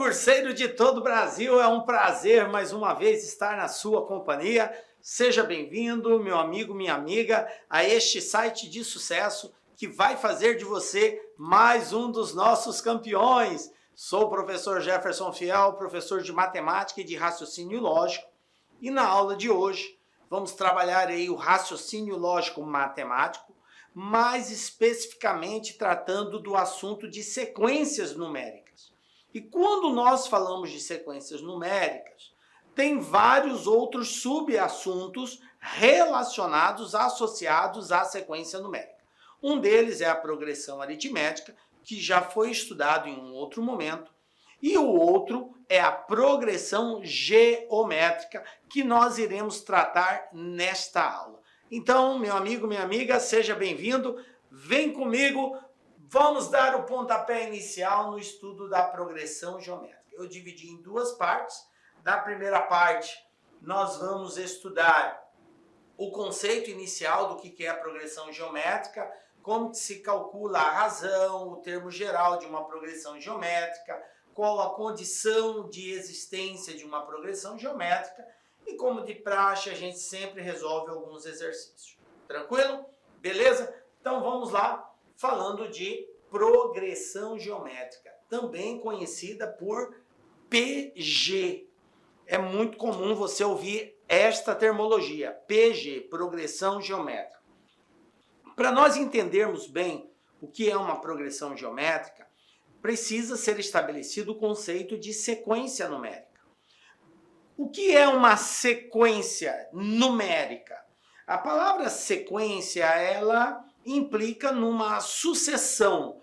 concurseiro de todo o Brasil, é um prazer mais uma vez estar na sua companhia. Seja bem-vindo, meu amigo, minha amiga, a este site de sucesso que vai fazer de você mais um dos nossos campeões. Sou o professor Jefferson Fiel, professor de matemática e de raciocínio lógico, e na aula de hoje vamos trabalhar aí o raciocínio lógico matemático, mais especificamente tratando do assunto de sequências numéricas. E quando nós falamos de sequências numéricas, tem vários outros subassuntos relacionados, associados à sequência numérica. Um deles é a progressão aritmética, que já foi estudado em um outro momento, e o outro é a progressão geométrica, que nós iremos tratar nesta aula. Então, meu amigo, minha amiga, seja bem-vindo, vem comigo. Vamos dar o pontapé inicial no estudo da progressão geométrica. Eu dividi em duas partes. Na primeira parte, nós vamos estudar o conceito inicial do que é a progressão geométrica, como se calcula a razão, o termo geral de uma progressão geométrica, qual a condição de existência de uma progressão geométrica e, como de praxe, a gente sempre resolve alguns exercícios. Tranquilo? Beleza? Então vamos lá. Falando de progressão geométrica, também conhecida por PG. É muito comum você ouvir esta terminologia, PG, progressão geométrica. Para nós entendermos bem o que é uma progressão geométrica, precisa ser estabelecido o conceito de sequência numérica. O que é uma sequência numérica? A palavra sequência, ela implica numa sucessão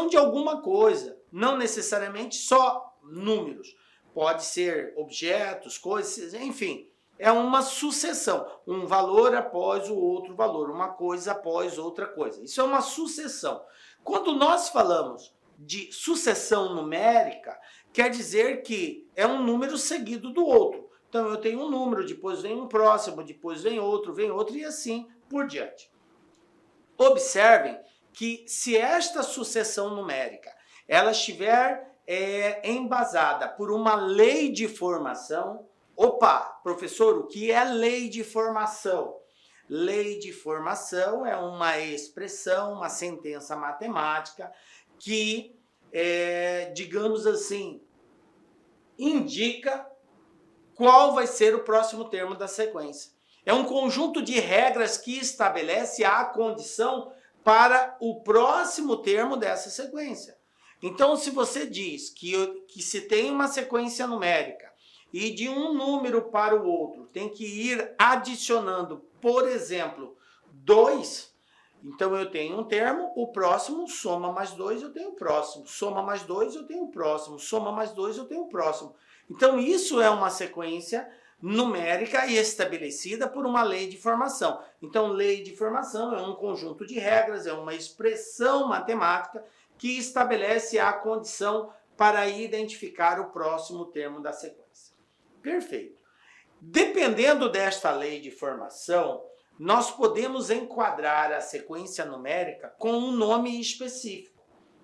de alguma coisa, não necessariamente só números. Pode ser objetos, coisas, enfim, é uma sucessão, um valor após o outro valor, uma coisa após outra coisa. Isso é uma sucessão. Quando nós falamos de sucessão numérica, quer dizer que é um número seguido do outro. Então eu tenho um número, depois vem um próximo, depois vem outro e assim por diante. Observem que se esta sucessão numérica ela estiver embasada por uma lei de formação. Opa, professor, o que é lei de formação? Lei de formação é uma expressão, uma sentença matemática que, digamos assim, indica qual vai ser o próximo termo da sequência. É um conjunto de regras que estabelece a condição para o próximo termo dessa sequência. Então, se você diz que se tem uma sequência numérica e de um número para o outro tem que ir adicionando, por exemplo, 2, então eu tenho um termo, o próximo soma mais 2, eu tenho o próximo, soma mais 2, eu tenho o próximo, soma mais 2, eu tenho o próximo. Então, isso é uma sequência numérica e estabelecida por uma lei de formação. Então, lei de formação é um conjunto de regras, é uma expressão matemática que estabelece a condição para identificar o próximo termo da sequência. Perfeito. Dependendo desta lei de formação, nós podemos enquadrar a sequência numérica com um nome específico,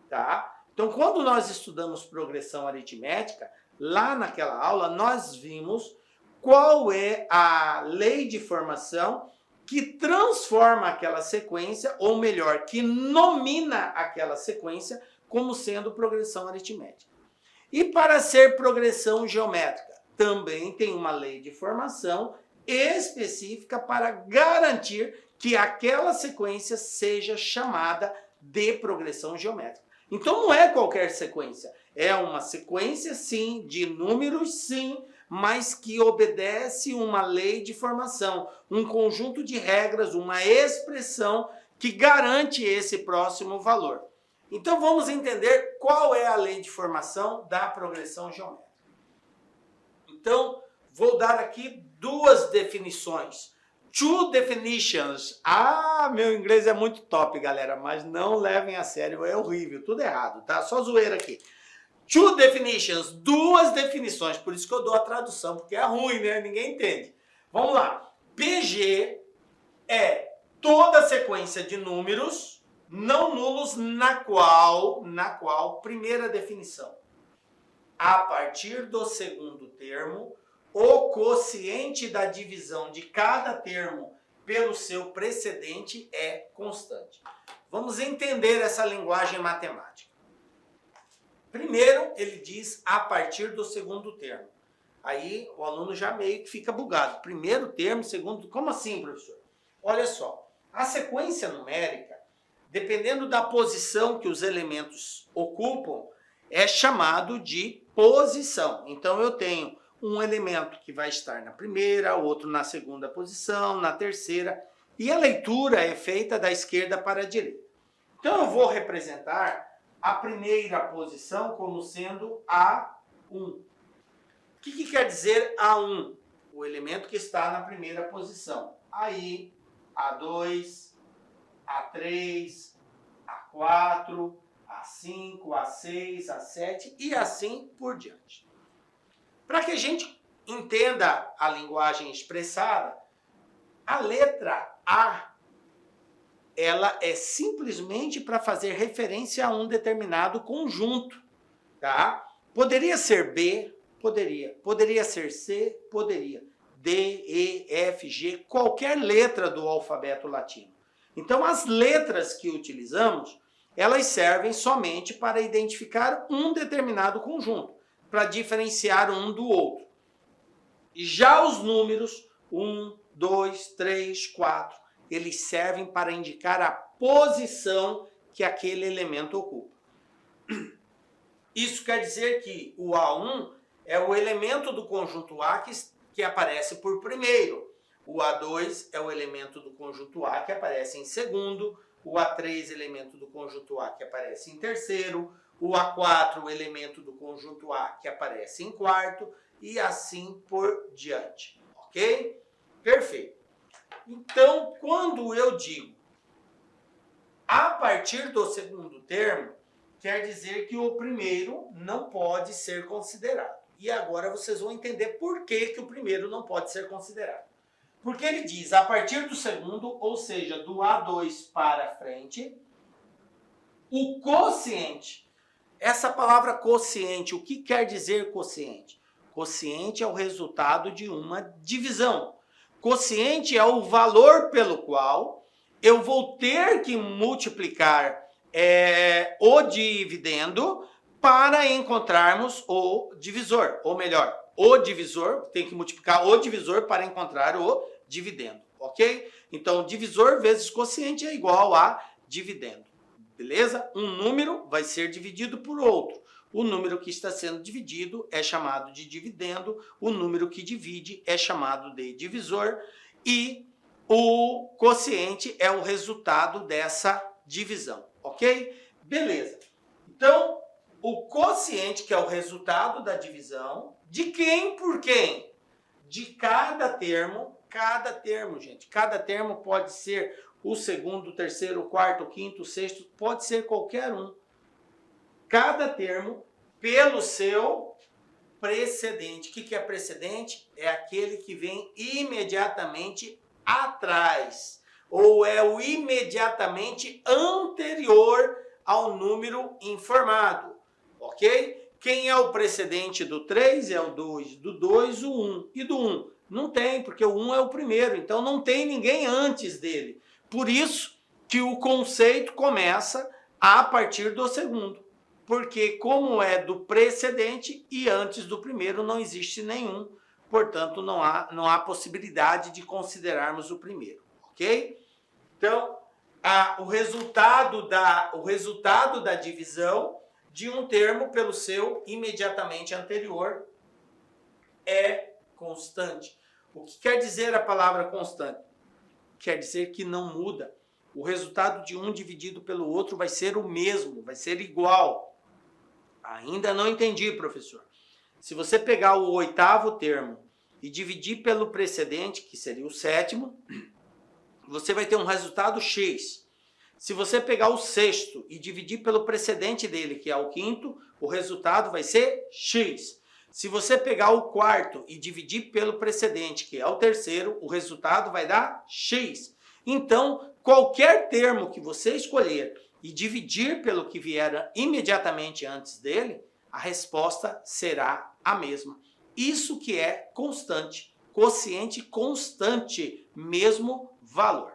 tá? Então, quando nós estudamos progressão aritmética, lá naquela aula nós vimos qual é a lei de formação que transforma aquela sequência, ou melhor, que nomina aquela sequência como sendo progressão aritmética. E para ser progressão geométrica, também tem uma lei de formação específica para garantir que aquela sequência seja chamada de progressão geométrica. Então não é qualquer sequência, é uma sequência sim, de números sim, mas que obedece uma lei de formação, um conjunto de regras, uma expressão que garante esse próximo valor. Então vamos entender qual é a lei de formação da progressão geométrica. Então, vou dar aqui duas definições. Two definitions. Ah, meu inglês é muito top, galera, mas não levem a sério, é horrível, tudo errado, tá? Só zoeira aqui. Two definitions, duas definições, por isso que eu dou a tradução, porque é ruim, né? Ninguém entende. Vamos lá. PG é toda sequência de números não nulos na qual, primeira definição, a partir do segundo termo, o quociente da divisão de cada termo pelo seu precedente é constante. Vamos entender essa linguagem matemática. Primeiro, ele diz a partir do segundo termo. Aí o aluno já meio que fica bugado. Primeiro termo, segundo... Como assim, professor? Olha só, a sequência numérica, dependendo da posição que os elementos ocupam, é chamado de posição. Então eu tenho um elemento que vai estar na primeira, outro na segunda posição, na terceira, e a leitura é feita da esquerda para a direita. Então eu vou representar a primeira posição como sendo A1. O que quer dizer A1? O elemento que está na primeira posição. Aí, A2, A3, A4, A5, A6, A7 e assim por diante. Para que a gente entenda a linguagem expressada, a letra A, ela é simplesmente para fazer referência a um determinado conjunto, tá? Poderia ser B, poderia. Poderia ser C, poderia. D, E, F, G, qualquer letra do alfabeto latino. Então, as letras que utilizamos, elas servem somente para identificar um determinado conjunto, para diferenciar um do outro. Já os números 1, 2, 3, 4, eles servem para indicar a posição que aquele elemento ocupa. Isso quer dizer que o A1 é o elemento do conjunto A que aparece por primeiro. O A2 é o elemento do conjunto A que aparece em segundo. O A3, elemento do conjunto A que aparece em terceiro. O A4, o elemento do conjunto A que aparece em quarto. E assim por diante. Ok? Perfeito. Então, quando eu digo a partir do segundo termo, quer dizer que o primeiro não pode ser considerado. E agora vocês vão entender por que o primeiro não pode ser considerado. Porque ele diz a partir do segundo, ou seja, do A2 para frente, o quociente. Essa palavra quociente, o que quer dizer quociente? Quociente é o resultado de uma divisão. Quociente é o valor pelo qual eu vou ter que multiplicar o dividendo para encontrarmos o divisor. Ou melhor, o divisor, tem que multiplicar o divisor para encontrar o dividendo, ok? Então, divisor vezes quociente é igual a dividendo, beleza? Um número vai ser dividido por outro. O número que está sendo dividido é chamado de dividendo, o número que divide é chamado de divisor e o quociente é o resultado dessa divisão, ok? Beleza. Então, o quociente, que é o resultado da divisão, de quem por quem? De cada termo, gente. Cada termo pode ser o segundo, o terceiro, o quarto, o quinto, o sexto, pode ser qualquer um. Cada termo pelo seu precedente. O que é precedente? É aquele que vem imediatamente atrás. Ou é o imediatamente anterior ao número informado. Ok? Quem é o precedente do 3 é o 2, do 2 o 1 e do 1. Não tem, porque o 1 é o primeiro, então não tem ninguém antes dele. Por isso que o conceito começa a partir do segundo. Porque como é do precedente e antes do primeiro não existe nenhum, portanto não há possibilidade de considerarmos o primeiro. Ok? Então, o resultado da divisão de um termo pelo seu imediatamente anterior é constante. O que quer dizer a palavra constante? Quer dizer que não muda. O resultado de um dividido pelo outro vai ser o mesmo, vai ser igual. Ainda não entendi, professor. Se você pegar o oitavo termo e dividir pelo precedente, que seria o sétimo, você vai ter um resultado X. Se você pegar o sexto e dividir pelo precedente dele, que é o quinto, o resultado vai ser X. Se você pegar o quarto e dividir pelo precedente, que é o terceiro, o resultado vai dar X. Então, qualquer termo que você escolher e dividir pelo que vier imediatamente antes dele, a resposta será a mesma. Isso que é constante, quociente constante, mesmo valor.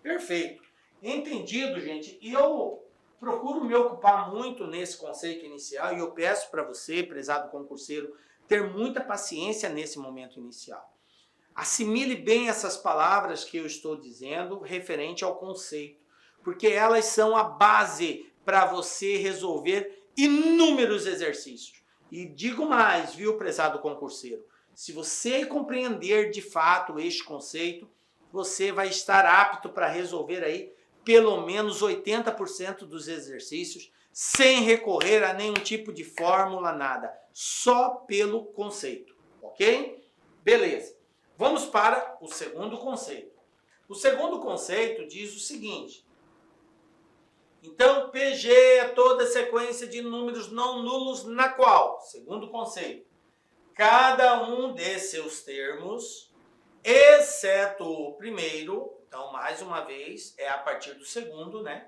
Perfeito. Entendido, gente? E eu procuro me ocupar muito nesse conceito inicial e eu peço para você, prezado concurseiro, ter muita paciência nesse momento inicial. Assimile bem essas palavras que eu estou dizendo referente ao conceito, porque elas são a base para você resolver inúmeros exercícios. E digo mais, viu, prezado concurseiro? Se você compreender de fato este conceito, você vai estar apto para resolver aí pelo menos 80% dos exercícios sem recorrer a nenhum tipo de fórmula, nada. Só pelo conceito, ok? Beleza. Vamos para o segundo conceito. O segundo conceito diz o seguinte. Então, PG é toda sequência de números não nulos na qual, segundo conceito, cada um de seus termos, exceto o primeiro, então, mais uma vez, é a partir do segundo, né?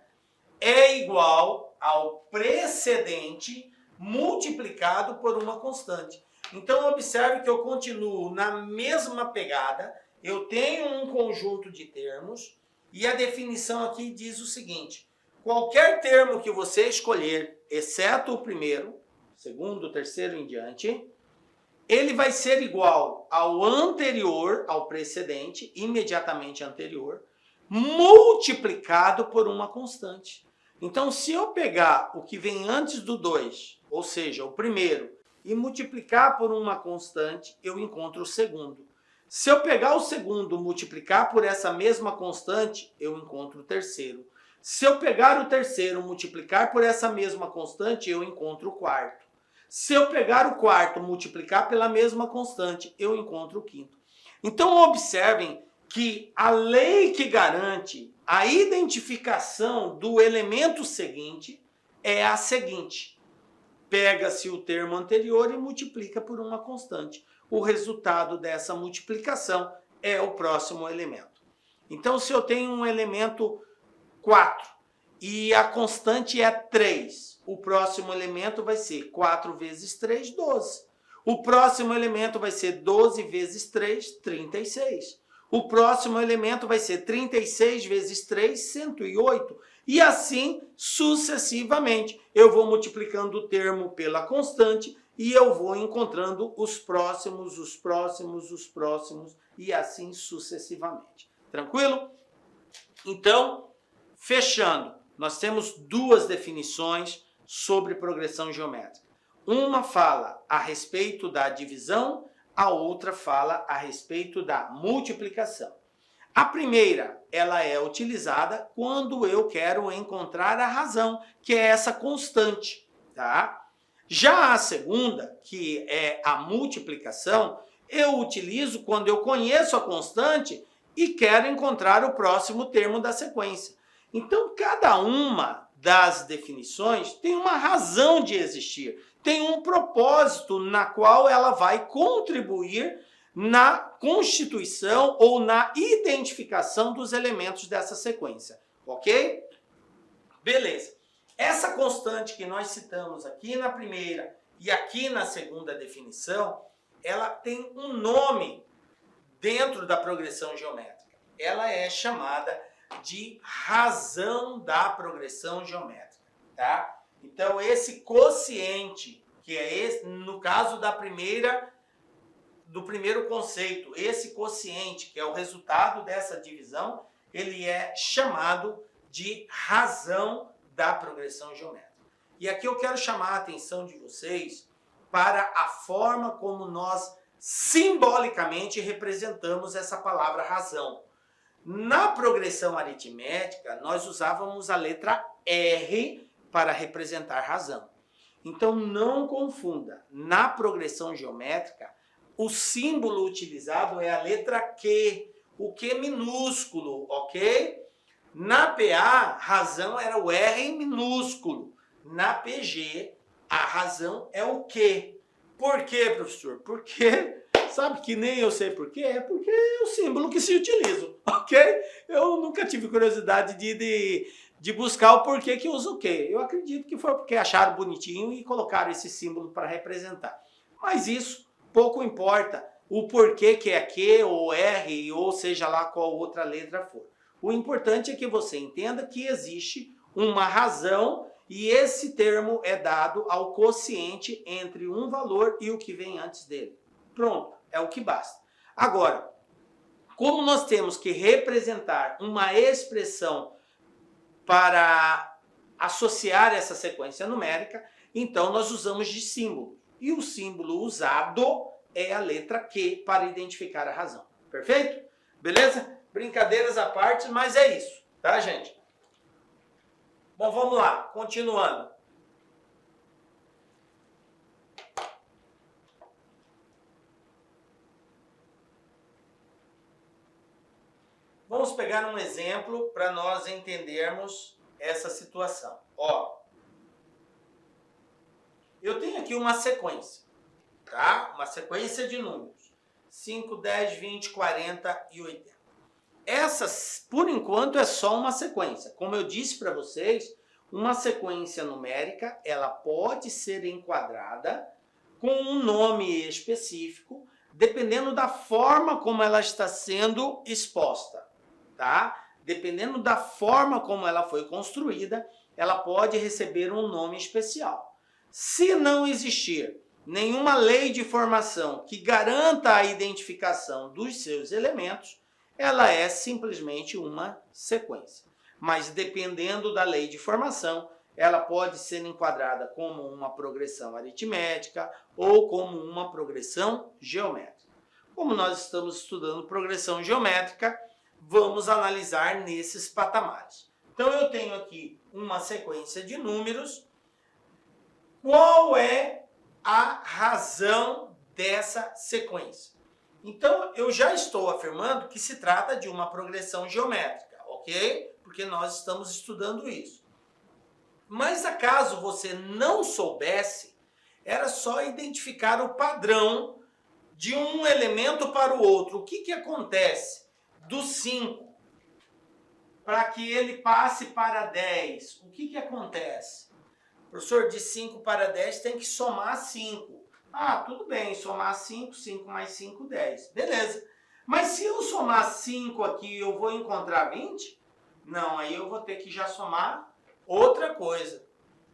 É igual ao precedente multiplicado por uma constante. Então, observe que eu continuo na mesma pegada, eu tenho um conjunto de termos e a definição aqui diz o seguinte: qualquer termo que você escolher, exceto o primeiro, segundo, terceiro em diante, ele vai ser igual ao anterior, ao precedente, imediatamente anterior, multiplicado por uma constante. Então, se eu pegar o que vem antes do 2, ou seja, o primeiro, e multiplicar por uma constante, eu encontro o segundo. Se eu pegar o segundo e multiplicar por essa mesma constante, eu encontro o terceiro. Se eu pegar o terceiro e multiplicar por essa mesma constante, eu encontro o quarto. Se eu pegar o quarto e multiplicar pela mesma constante, eu encontro o quinto. Então, observem que a lei que garante a identificação do elemento seguinte é a seguinte. Pega-se o termo anterior e multiplica por uma constante. O resultado dessa multiplicação é o próximo elemento. Então, se eu tenho um elemento 4 e a constante é 3, o próximo elemento vai ser 4 vezes 3, 12. O próximo elemento vai ser 12 vezes 3, 36. O próximo elemento vai ser 36 vezes 3, 108. E assim sucessivamente. Eu vou multiplicando o termo pela constante e eu vou encontrando os próximos, os próximos, os próximos e assim sucessivamente. Tranquilo? Então, fechando, nós temos duas definições sobre progressão geométrica. Uma fala a respeito da divisão, a outra fala a respeito da multiplicação. A primeira, ela é utilizada quando eu quero encontrar a razão, que é essa constante, tá? Já a segunda, que é a multiplicação, eu utilizo quando eu conheço a constante e quero encontrar o próximo termo da sequência. Então, cada uma das definições tem uma razão de existir, tem um propósito na qual ela vai contribuir na constituição ou na identificação dos elementos dessa sequência, ok? Beleza. Essa constante que nós citamos aqui na primeira e aqui na segunda definição, ela tem um nome dentro da progressão geométrica. Ela é chamada de razão da progressão geométrica, tá? Então, esse quociente, que é esse, no caso da do primeiro conceito, esse quociente, que é o resultado dessa divisão, ele é chamado de razão da progressão geométrica. E aqui eu quero chamar a atenção de vocês para a forma como nós simbolicamente representamos essa palavra razão. Na progressão aritmética, nós usávamos a letra R para representar razão. Então, não confunda. Na progressão geométrica, o símbolo utilizado é a letra Q, o Q minúsculo, ok? Na PA, razão era o R minúsculo. Na PG, a razão é o Q. Por quê, professor? Porque, sabe que nem eu sei por quê? É porque é o símbolo que se utiliza, ok? Eu nunca tive curiosidade de buscar o porquê que usa o quê. Eu acredito que foi porque acharam bonitinho e colocaram esse símbolo para representar. Mas isso pouco importa, o porquê que é Q ou R, ou seja lá qual outra letra for. O importante é que você entenda que existe uma razão e esse termo é dado ao quociente entre um valor e o que vem antes dele. Pronto, é o que basta. Agora, como nós temos que representar uma expressão para associar essa sequência numérica, então nós usamos de símbolo. E o símbolo usado é a letra Q para identificar a razão. Perfeito? Beleza? Brincadeiras à parte, mas é isso, tá, gente? Bom, vamos lá, continuando. Vamos pegar um exemplo para nós entendermos essa situação. Ó, eu tenho aqui uma sequência, tá? Uma sequência de números. 5, 10, 20, 40 e 80. Essa, por enquanto, é só uma sequência. Como eu disse para vocês, uma sequência numérica, ela pode ser enquadrada com um nome específico, dependendo da forma como ela está sendo exposta. Tá? Dependendo da forma como ela foi construída, ela pode receber um nome especial. Se não existir nenhuma lei de formação que garanta a identificação dos seus elementos, ela é simplesmente uma sequência. Mas dependendo da lei de formação, ela pode ser enquadrada como uma progressão aritmética ou como uma progressão geométrica. Como nós estamos estudando progressão geométrica, vamos analisar nesses patamares. Então eu tenho aqui uma sequência de números. Qual é a razão dessa sequência? Então eu já estou afirmando que se trata de uma progressão geométrica, ok? Porque nós estamos estudando isso. Mas acaso você não soubesse, era só identificar o padrão de um elemento para o outro. O que acontece? Do 5, para que ele passe para 10, o que acontece? Professor, de 5 para 10 tem que somar 5. Ah, tudo bem, somar 5, 5 mais 5, 10. Beleza. Mas se eu somar 5 aqui, eu vou encontrar 20? Não, aí eu vou ter que já somar outra coisa.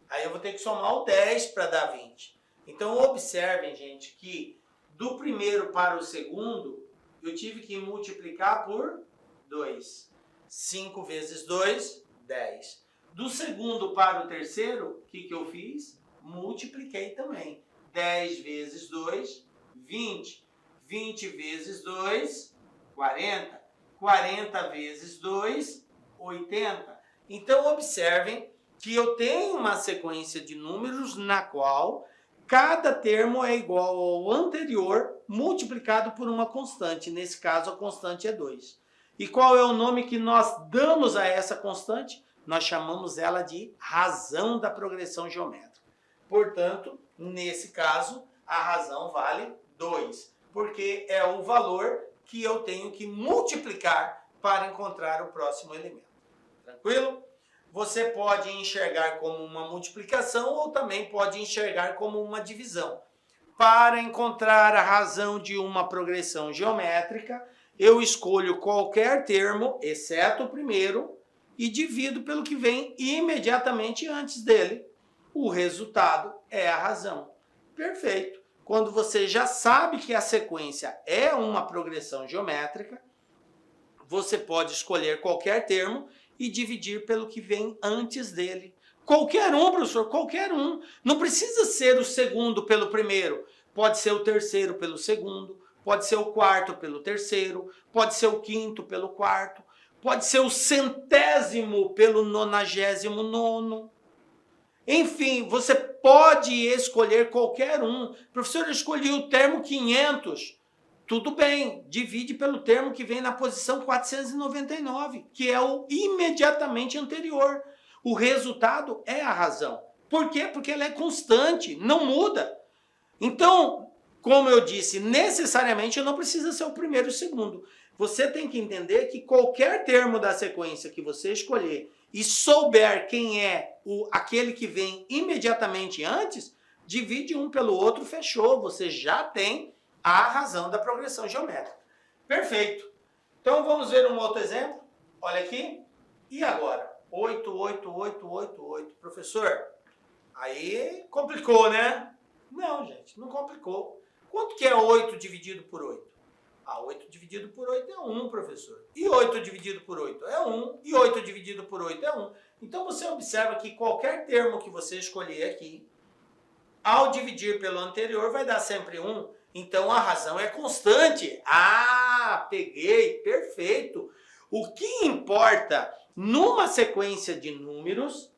Aí eu vou ter que somar o 10 para dar 20. Então observem, gente, que do primeiro para o segundo, eu tive que multiplicar por 2. 5 vezes 2, 10. Do segundo para o terceiro, o que eu fiz? Multipliquei também. 10 vezes 2, 20. 20 vezes 2, 40. 40 vezes 2, 80. Então, observem que eu tenho uma sequência de números na qual cada termo é igual ao anterior multiplicado por uma constante. Nesse caso, a constante é 2. E qual é o nome que nós damos a essa constante? Nós chamamos ela de razão da progressão geométrica. Portanto, nesse caso, a razão vale 2, porque é o valor que eu tenho que multiplicar para encontrar o próximo elemento. Tranquilo? Você pode enxergar como uma multiplicação ou também pode enxergar como uma divisão. Para encontrar a razão de uma progressão geométrica, eu escolho qualquer termo, exceto o primeiro, e divido pelo que vem imediatamente antes dele. O resultado é a razão. Perfeito. Quando você já sabe que a sequência é uma progressão geométrica, você pode escolher qualquer termo e dividir pelo que vem antes dele. Qualquer um, professor, qualquer um. Não precisa ser o segundo pelo primeiro. Pode ser o terceiro pelo segundo, pode ser o quarto pelo terceiro, pode ser o quinto pelo quarto, pode ser o 100º pelo 99º. Enfim, você pode escolher qualquer um. Professor, eu escolhi o termo 500. Tudo bem, divide pelo termo que vem na posição 499, que é o imediatamente anterior. O resultado é a razão. Por quê? Porque ela é constante, não muda. Então, como eu disse, necessariamente não precisa ser o primeiro e o segundo. Você tem que entender que qualquer termo da sequência que você escolher e souber quem é aquele que vem imediatamente antes, divide um pelo outro, fechou. Você já tem a razão da progressão geométrica. Perfeito. Então vamos ver um outro exemplo. Olha aqui. E agora? 8, 8, 8, 8, 8. Professor, aí complicou, né? Não, gente, não complicou. Quanto que é 8 dividido por 8? 8 dividido por 8 é 1, professor. E 8 dividido por 8 é 1. E 8 dividido por 8 é 1. Então você observa que qualquer termo que você escolher aqui, ao dividir pelo anterior, vai dar sempre 1. Então a razão é constante. Peguei, perfeito. O que importa numa sequência de números,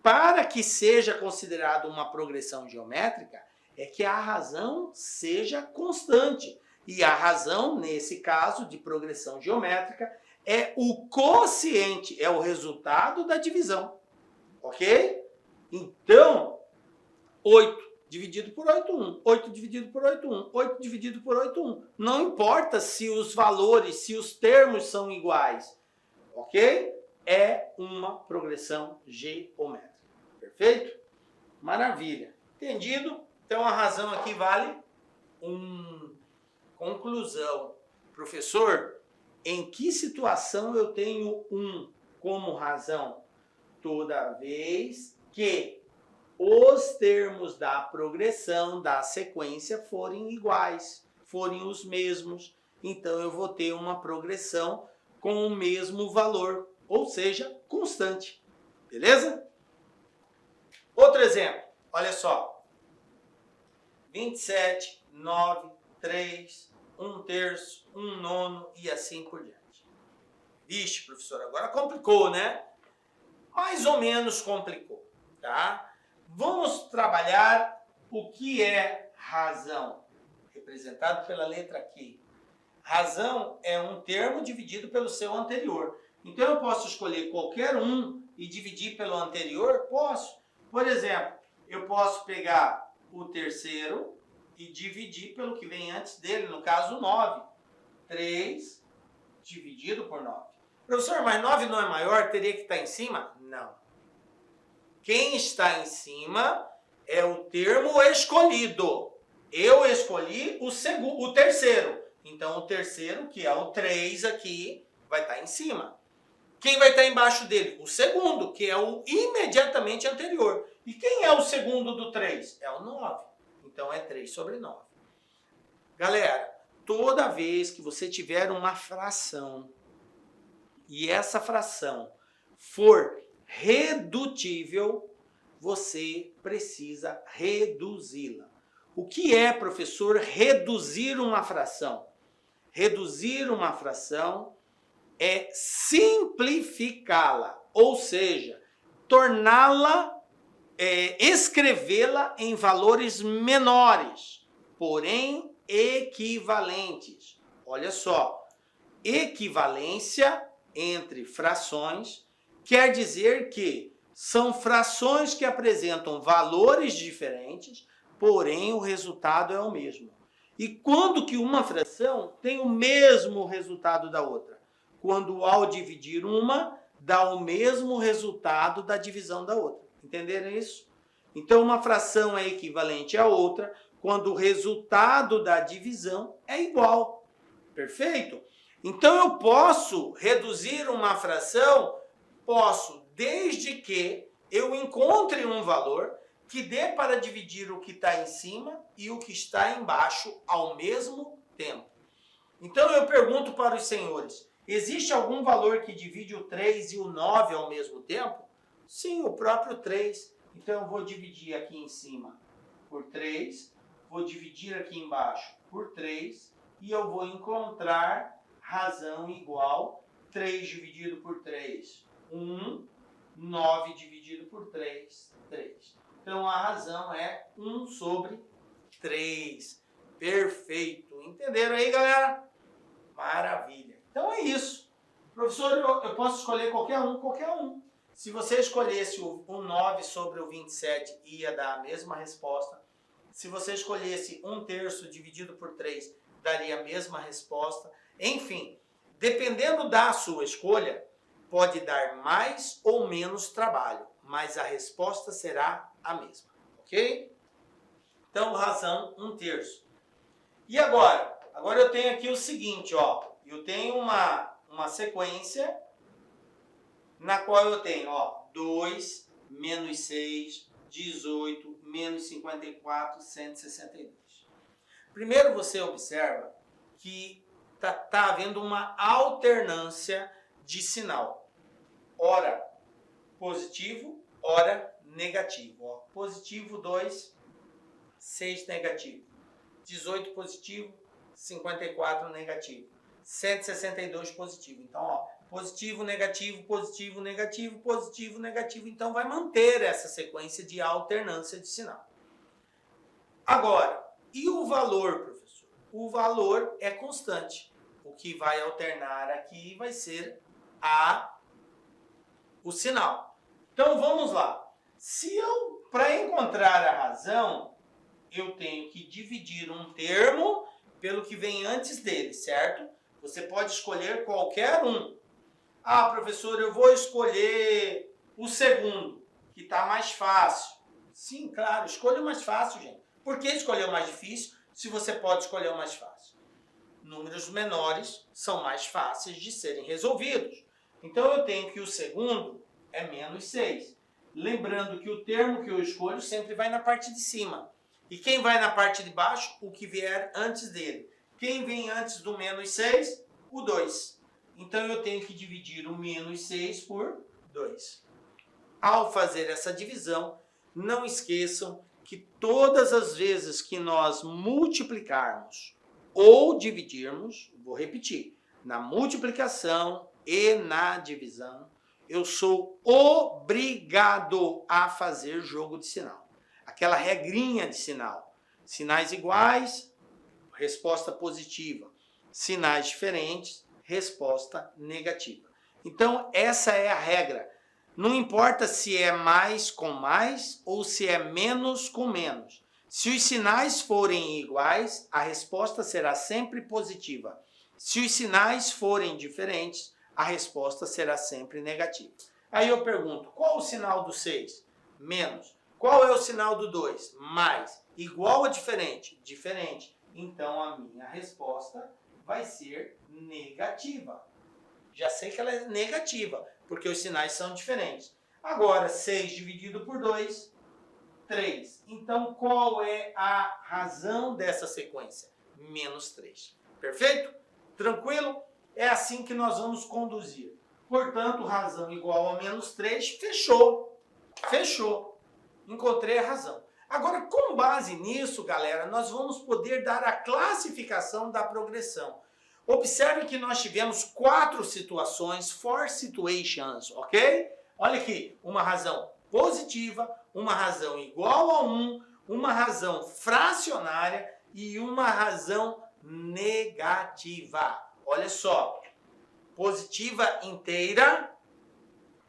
para que seja considerado uma progressão geométrica, é que a razão seja constante. E a razão, nesse caso de progressão geométrica, é o quociente, é o resultado da divisão. Ok? Então, 8 dividido por 8, 1. 8 dividido por 8, 1. 8 dividido por 8, 1. Não importa se os valores, se os termos são iguais. Ok? É uma progressão geométrica. Perfeito? Maravilha. Entendido? Então, a razão aqui vale conclusão. Professor, em que situação eu tenho 1 como razão? Toda vez que os termos da progressão, da sequência, forem iguais, forem os mesmos. Então, eu vou ter uma progressão com o mesmo valor, ou seja, constante. Beleza? Outro exemplo. Olha só. 27, 9, 3, 1/3, 1/9 e assim por diante. Vixe, professor, agora complicou, né? Mais ou menos complicou, tá? Vamos trabalhar o que é razão, representado pela letra Q. Razão é um termo dividido pelo seu anterior. Então eu posso escolher qualquer um e dividir pelo anterior? Posso. Por exemplo, eu posso pegar o terceiro e dividir pelo que vem antes dele, no caso 9. 3 dividido por 9. Professor, mas 9 não é maior? Teria que estar em cima? Não. Quem está em cima é o termo escolhido. Eu escolhi o terceiro. Então, o terceiro, que é o 3 aqui, vai estar em cima. Quem vai estar embaixo dele? O segundo, que é o imediatamente anterior. E quem é o segundo do 3? É o 9. Então, é 3 sobre 9. Galera, toda vez que você tiver uma fração e essa fração for redutível, você precisa reduzi-la. O que é, professor, reduzir uma fração? Reduzir uma fração é simplificá-la, ou seja, torná-la, escrevê-la em valores menores, porém equivalentes. Olha só, equivalência entre frações quer dizer que são frações que apresentam valores diferentes, porém o resultado é o mesmo. E quando que uma fração tem o mesmo resultado da outra? Quando ao dividir uma, dá o mesmo resultado da divisão da outra. Entenderam isso? Então uma fração é equivalente à outra quando o resultado da divisão é igual. Perfeito? Então eu posso reduzir uma fração? Posso, desde que eu encontre um valor que dê para dividir o que está em cima e o que está embaixo ao mesmo tempo. Então eu pergunto para os senhores, existe algum valor que divide o 3 e o 9 ao mesmo tempo? Sim, o próprio 3. Então eu vou dividir aqui em cima por 3, vou dividir aqui embaixo por 3 e eu vou encontrar razão igual 3 dividido por 3, 1, 9 dividido por 3, 3. Então, a razão é 1 sobre 3. Perfeito. Entenderam aí, galera? Maravilha. Então, é isso. Professor, eu posso escolher qualquer um? Qualquer um. Se você escolhesse o 9 sobre o 27, ia dar a mesma resposta. Se você escolhesse 1/3 dividido por 3, daria a mesma resposta. Enfim, dependendo da sua escolha, pode dar mais ou menos trabalho, mas a resposta será a mesma, ok? Então, razão 1/3. E agora? Agora eu tenho aqui o seguinte, ó. Eu tenho uma sequência na qual eu tenho, ó, 2, menos 6, 18, menos 54, 162. Primeiro você observa que tá havendo uma alternância de sinal. Ora positivo, ora negativo. Ó. Positivo 2, 6 negativo. 18 positivo, 54 negativo. 162 positivo. Então, ó, positivo, negativo, positivo, negativo, positivo, negativo. Então, vai manter essa sequência de alternância de sinal. Agora, e o valor, professor? O valor é constante. O que vai alternar aqui vai ser o sinal. Então, vamos lá. Se eu, para encontrar a razão, eu tenho que dividir um termo pelo que vem antes dele, certo? Você pode escolher qualquer um. Ah, professor, eu vou escolher o segundo, que está mais fácil. Sim, claro, escolha o mais fácil, gente. Por que escolher o mais difícil se você pode escolher o mais fácil? Números menores são mais fáceis de serem resolvidos. Então, eu tenho que o segundo é menos 6. Lembrando que o termo que eu escolho sempre vai na parte de cima. E quem vai na parte de baixo? O que vier antes dele. Quem vem antes do menos 6? O 2. Então, eu tenho que dividir o menos 6 por 2. Ao fazer essa divisão, não esqueçam que todas as vezes que nós multiplicarmos ou dividirmos, vou repetir, na multiplicação e na divisão, eu sou obrigado a fazer jogo de sinal. Aquela regrinha de sinal. Sinais iguais, resposta positiva. Sinais diferentes, resposta negativa. Então, essa é a regra. Não importa se é mais com mais ou se é menos com menos. Se os sinais forem iguais, a resposta será sempre positiva. Se os sinais forem diferentes, a resposta será sempre negativa. Aí eu pergunto, qual o sinal do 6? Menos. Qual é o sinal do 2? Mais. Igual ou diferente? Diferente. Então, a minha resposta vai ser negativa. Já sei que ela é negativa, porque os sinais são diferentes. Agora, 6 dividido por 2, 3. Então, qual é a razão dessa sequência? Menos 3. Perfeito? Tranquilo? É assim que nós vamos conduzir. Portanto, razão igual a menos 3, fechou. Fechou. Encontrei a razão. Agora, com base nisso, galera, nós vamos poder dar a classificação da progressão. Observe que nós tivemos 4 situações, 4 situations, ok? Olha aqui, uma razão positiva, uma razão igual a 1, uma razão fracionária e uma razão negativa. Olha só, positiva inteira,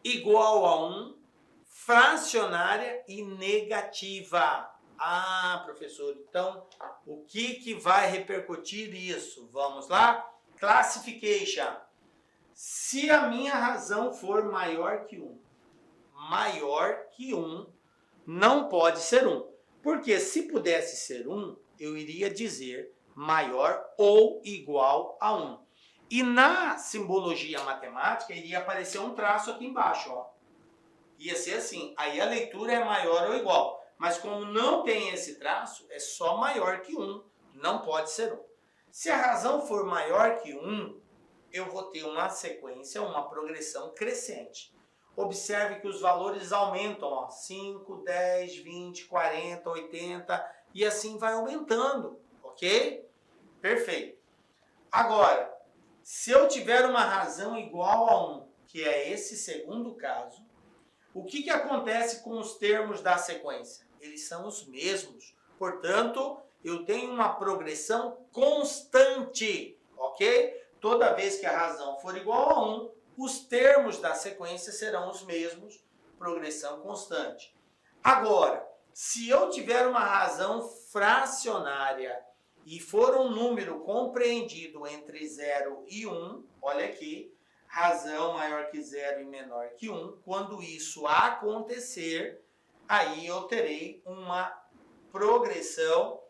igual a 1, fracionária e negativa. Ah, professor, então o que vai repercutir isso? Vamos lá? Classification. Se a minha razão for maior que 1, não pode ser 1. Porque se pudesse ser 1, eu iria dizer maior ou igual a 1. E na simbologia matemática, iria aparecer um traço aqui embaixo, ó. Ia ser assim, aí a leitura é maior ou igual. Mas como não tem esse traço, é só maior que 1, não pode ser 1. Se a razão for maior que 1, eu vou ter uma sequência, uma progressão crescente. Observe que os valores aumentam, ó, 5, 10, 20, 40, 80 e assim vai aumentando, ok? Perfeito. Agora, se eu tiver uma razão igual a 1, que é esse segundo caso, o que acontece com os termos da sequência? Eles são os mesmos. Portanto, eu tenho uma progressão constante, ok? Toda vez que a razão for igual a 1, os termos da sequência serão os mesmos, progressão constante. Agora, se eu tiver uma razão fracionária e for um número compreendido entre 0 e 1, olha aqui, razão maior que zero e menor que 1. Quando isso acontecer, aí eu terei uma progressão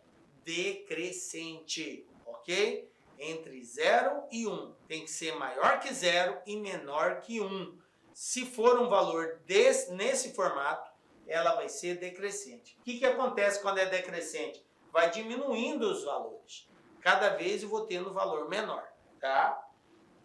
decrescente, ok? Entre 0 e 1. Tem que ser maior que 0 e menor que 1. Se for um valor nesse formato, ela vai ser decrescente. O que acontece quando é decrescente? Vai diminuindo os valores. Cada vez eu vou tendo valor menor, tá?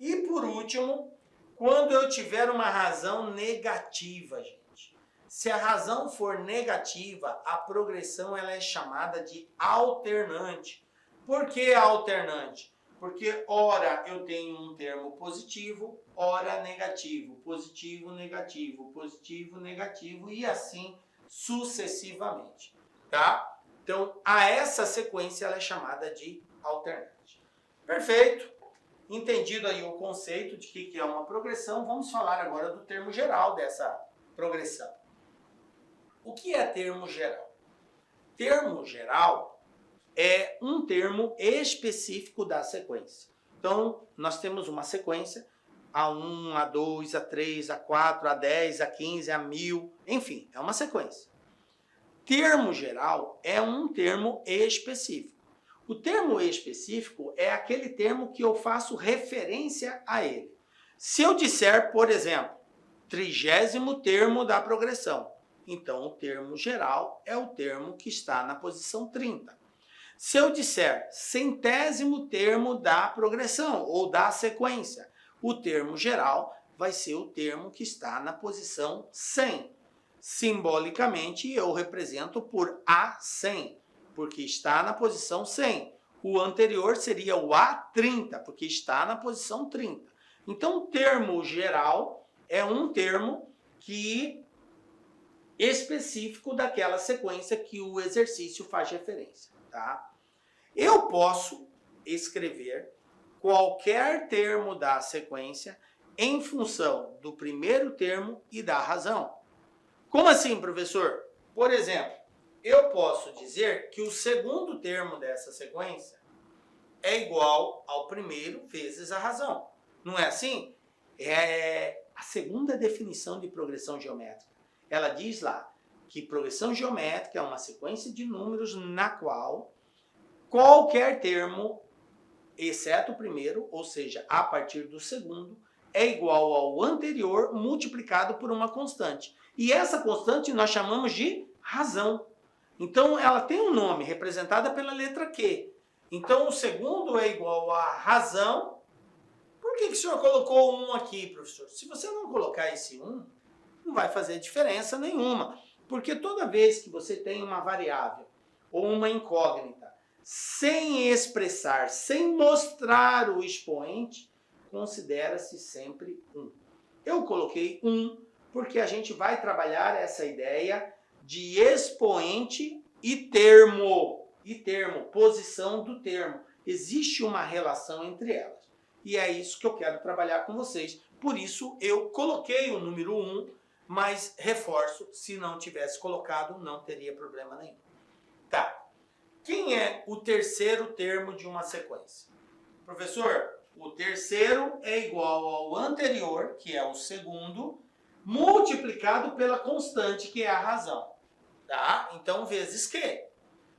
E por último, quando eu tiver uma razão negativa, gente. Se a razão for negativa, a progressão ela é chamada de alternante. Por que alternante? Porque ora eu tenho um termo positivo, ora negativo, positivo, negativo, positivo, negativo e assim sucessivamente, tá? Então, essa sequência ela é chamada de alternante. Perfeito? Entendido aí o conceito de que é uma progressão, vamos falar agora do termo geral dessa progressão. O que é termo geral? Termo geral é um termo específico da sequência. Então, nós temos uma sequência A1, A2, A3, A4, A10, A15, A1000, enfim, é uma sequência. Termo geral é um termo específico. O termo específico é aquele termo que eu faço referência a ele. Se eu disser, por exemplo, 30º termo da progressão, então o termo geral é o termo que está na posição 30. Se eu disser 100º termo da progressão ou da sequência, o termo geral vai ser o termo que está na posição 100. Simbolicamente, eu represento por A100, porque está na posição 100. O anterior seria o A30, porque está na posição 30. Então, o termo geral é um termo específico daquela sequência que o exercício faz referência, tá? Eu posso escrever qualquer termo da sequência em função do primeiro termo e da razão. Como assim, professor? Por exemplo, eu posso dizer que o segundo termo dessa sequência é igual ao primeiro vezes a razão. Não é assim? É a segunda definição de progressão geométrica. Ela diz lá que progressão geométrica é uma sequência de números na qual qualquer termo, exceto o primeiro, ou seja, a partir do segundo, é igual ao anterior multiplicado por uma constante. E essa constante nós chamamos de razão. Então, ela tem um nome, representada pela letra Q. Então, o segundo é igual a razão. Por que o senhor colocou 1 aqui, professor? Se você não colocar esse 1, não vai fazer diferença nenhuma. Porque toda vez que você tem uma variável ou uma incógnita, sem expressar, sem mostrar o expoente, considera-se sempre 1. Eu coloquei 1 porque a gente vai trabalhar essa ideia de expoente e termo, posição do termo. Existe uma relação entre elas. E é isso que eu quero trabalhar com vocês. Por isso eu coloquei o número 1, mas reforço, se não tivesse colocado, não teria problema nenhum. Tá. Quem é o terceiro termo de uma sequência? Professor, o terceiro é igual ao anterior, que é o segundo, multiplicado pela constante, que é a razão. Tá? Então, vezes Q.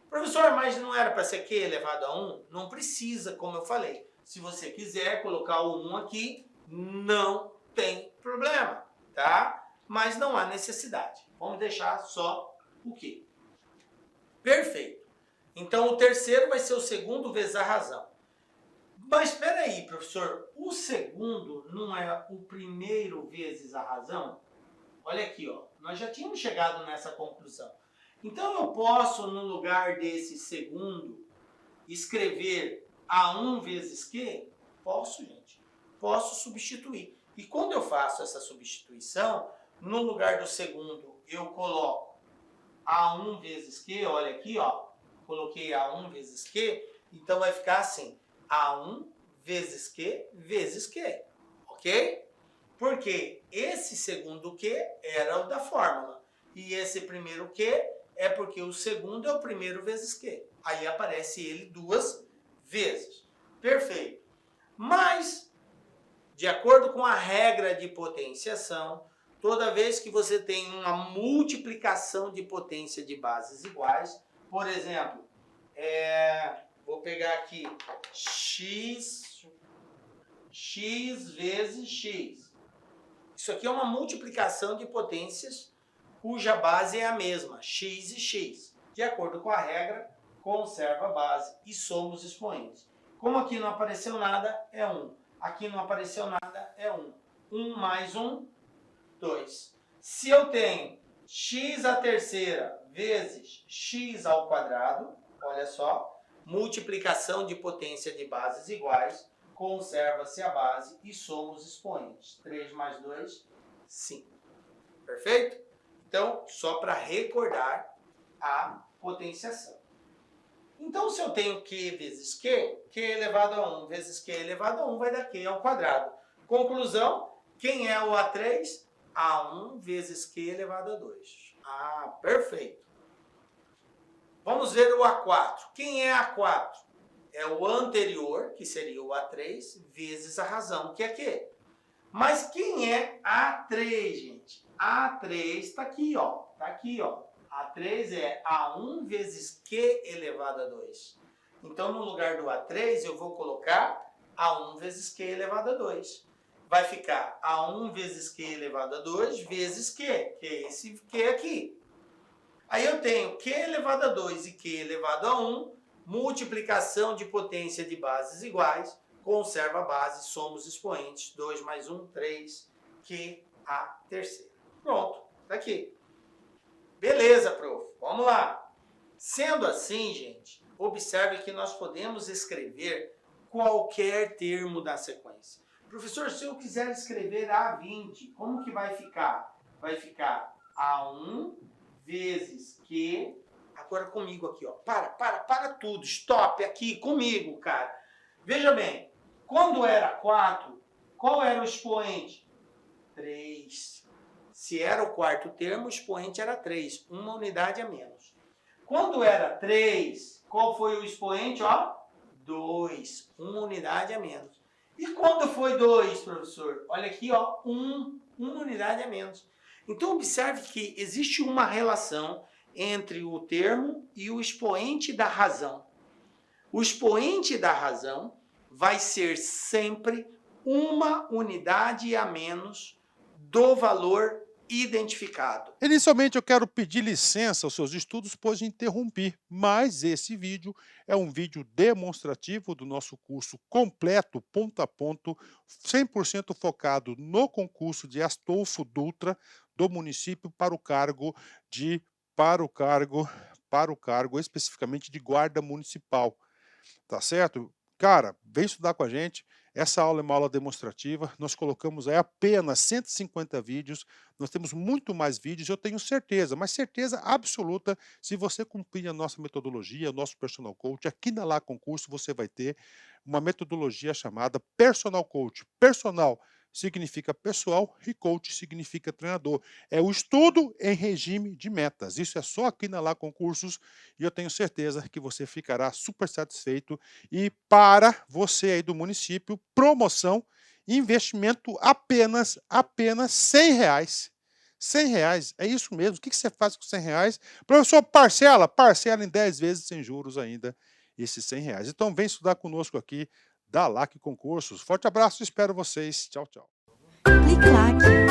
Professor, mas não era para ser Q elevado a 1? Não precisa, como eu falei. Se você quiser colocar o 1 aqui, não tem problema, tá? Mas não há necessidade. Vamos deixar só o Q. Perfeito. Então, o terceiro vai ser o segundo vezes a razão. Mas espera aí, professor. O segundo não é o primeiro vezes a razão? Olha aqui, ó. Nós já tínhamos chegado nessa conclusão. Então, eu posso, no lugar desse segundo, escrever A1 vezes Q? Posso, gente. Posso substituir. E quando eu faço essa substituição, no lugar do segundo, eu coloco A1 vezes Q. Olha aqui, ó. Coloquei A1 vezes Q. Então, vai ficar assim. A1 vezes Q vezes Q. Ok? Porque esse segundo Q era o da fórmula. E esse primeiro Q é porque o segundo é o primeiro vezes Q. Aí aparece ele duas vezes. Perfeito. Mas, De acordo com a regra de potenciação, toda vez que você tem uma multiplicação de potência de bases iguais, por exemplo, vou pegar aqui x vezes x. Isso aqui é uma multiplicação de potências cuja base é a mesma, x e x. De acordo com a regra, conserva a base e soma os expoentes. Como aqui não apareceu nada, é 1. Aqui não apareceu nada, é 1. 1 mais 1, 2. Se eu tenho x à terceira vezes x ao quadrado, olha só, multiplicação de potência de bases iguais, conserva-se a base e soma os expoentes. 3 mais 2, 5. Perfeito? Então, só para recordar a potenciação. Então, se eu tenho Q vezes Q, Q elevado a 1 vezes Q elevado a 1 vai dar Q ao quadrado. Conclusão, quem é o A3? A1 vezes Q elevado a 2. Ah, perfeito. Vamos ver o A4. Quem é A4? É o anterior, que seria o A3, vezes a razão, que é Q. Mas quem é A3, gente? A3 está aqui, ó. Está aqui, ó. A3 é A1 vezes Q elevado a 2. Então, no lugar do A3, eu vou colocar A1 vezes Q elevado a 2. Vai ficar A1 vezes Q elevado a 2 vezes Q, que é esse Q aqui. Aí eu tenho Q elevado a 2 e Q elevado a 1, multiplicação de potência de bases iguais, conserva a base, soma os expoentes, 2 mais 1, 3, Q a terceira. Pronto, tá aqui. Beleza, prof. Vamos lá. Sendo assim, gente, observe que nós podemos escrever qualquer termo da sequência. Professor, se eu quiser escrever A20, como que vai ficar? Vai ficar A1 vezes Q. Agora comigo aqui, ó. Para tudo. Stop aqui comigo, cara. Veja bem, quando era 4, qual era o expoente? 3. Se era o quarto termo, o expoente era 3, uma unidade a menos. Quando era 3, qual foi o expoente? Ó, 2, uma unidade a menos. E quando foi 2, professor? Olha aqui, ó, uma unidade a menos. Então, observe que existe uma relação entre o termo e o expoente da razão. O expoente da razão vai ser sempre uma unidade a menos do valor identificado. Inicialmente eu quero pedir licença aos seus estudos, pois interrompi, mas esse vídeo é um vídeo demonstrativo do nosso curso completo, ponto a ponto, 100% focado no concurso de Astolfo Dutra do município para o cargo especificamente de guarda municipal, tá certo? Cara, vem estudar com a gente. Essa aula é uma aula demonstrativa, nós colocamos aí apenas 150 vídeos, nós temos muito mais vídeos, eu tenho certeza, mas certeza absoluta, se você cumprir a nossa metodologia, o nosso Personal Coach, aqui na Lá Concurso você vai ter uma metodologia chamada Personal Coach. Personal significa pessoal e coach significa treinador. É o estudo em regime de metas. Isso é só aqui na Lá Concursos e eu tenho certeza que você ficará super satisfeito. E para você aí do município, promoção, investimento apenas R$100. R$100, é isso mesmo. O que você faz com R$100? Professor, parcela em 10 vezes sem juros ainda esses R$100. Então vem estudar conosco aqui da LAC Concursos. Forte abraço, espero vocês. Tchau, tchau. Clique lá.